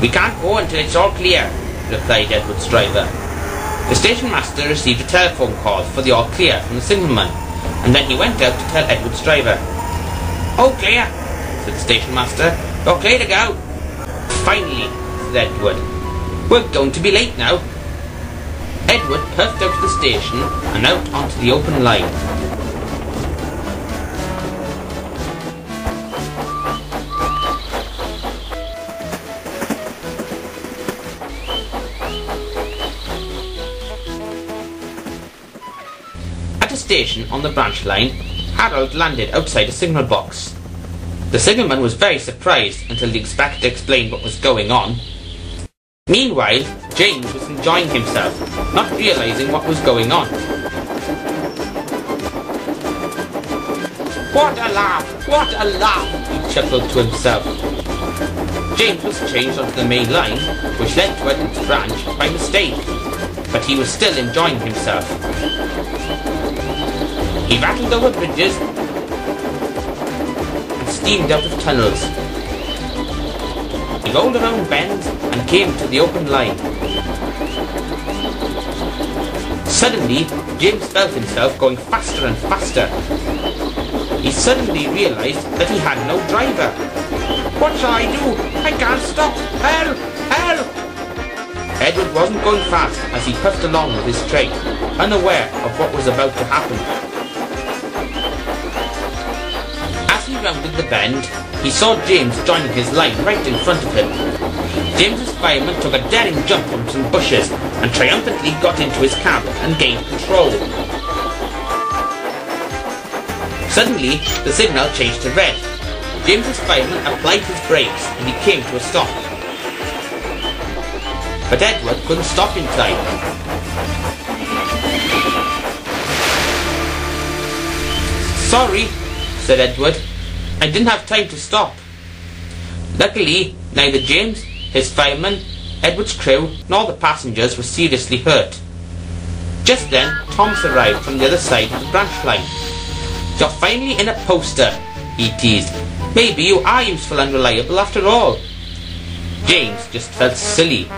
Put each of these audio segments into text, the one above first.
"We can't go until it's all clear," replied Edward's driver. The station master received a telephone call for the all clear from the signalman, and then he went out to tell Edward's driver. "All clear," said the station master. "You're clear to go." "Finally," said Edward. "We're going to be late now." Edward puffed out of the station and out onto the open line. At a station on the branch line, Harold landed outside a signal box. The signalman was very surprised until the inspector explained what was going on. Meanwhile, James was enjoying himself, not realising what was going on. "What a laugh! What a laugh!" he chuckled to himself. James was changed onto the main line, which led to Edward's branch by mistake, but he was still enjoying himself. He rattled over bridges and steamed out of tunnels. He rolled around bends and came to the open line. Suddenly, James felt himself going faster and faster. He suddenly realised that he had no driver. "What shall I do? I can't stop! Help! Help!" Edward wasn't going fast as he puffed along with his train, unaware of what was about to happen. As he rounded the bend, he saw James joining his line right in front of him. James's fireman took a daring jump from some bushes and triumphantly got into his cab and gained control. Suddenly, the signal changed to red. James's fireman applied his brakes and he came to a stop. But Edward couldn't stop in time. "Sorry," said Edward. "I didn't have time to stop." Luckily, neither James, his fireman, Edward's crew, nor the passengers were seriously hurt. Just then, Thomas arrived from the other side of the branch line. "You're finally in a poster," he teased. "Maybe you are useful and reliable after all." James just felt silly.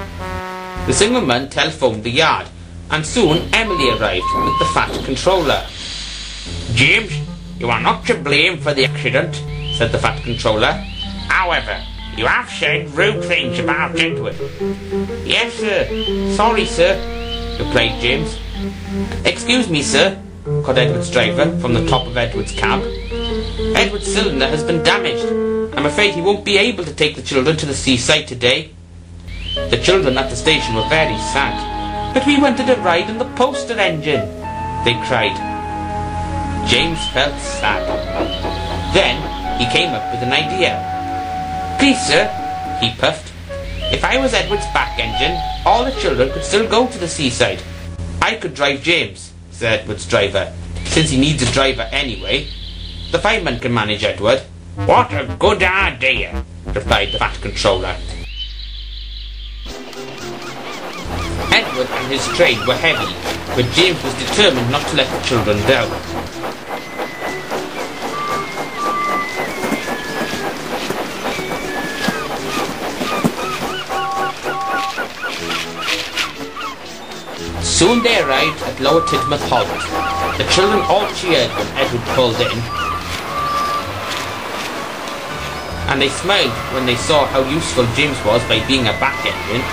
The signalman telephoned the yard, and soon Emily arrived with the fat controller. "James, you are not to blame for the accident," said the fat controller. "However, you have said rude things about Edward." "Yes, sir. Sorry, sir," replied James. "Excuse me, sir," called Edward's driver from the top of Edward's cab. "Edward's cylinder has been damaged. I'm afraid he won't be able to take the children to the seaside today." The children at the station were very sad. "But we wanted a ride in the poster engine," they cried. James felt sad. Then he came up with an idea. "Please, sir," he puffed, "if I was Edward's back engine, all the children could still go to the seaside." "I could drive James," said Edward's driver, "since he needs a driver anyway. The fireman can manage Edward." "What a good idea," replied the fat controller. Edward and his train were heavy, but James was determined not to let the children down. Soon they arrived at Lower Tidmouth Halt. The children all cheered when Edward pulled in, and they smiled when they saw how useful James was by being a back engine.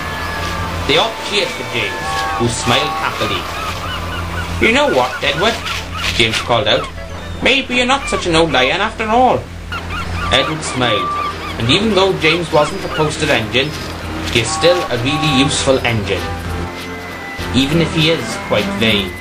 They all cheered for James, who smiled happily. "You know what, Edward?" James called out. "Maybe you're not such an old lion after all." Edward smiled, and even though James wasn't a poster engine, he is still a really useful engine, even if he is quite vain.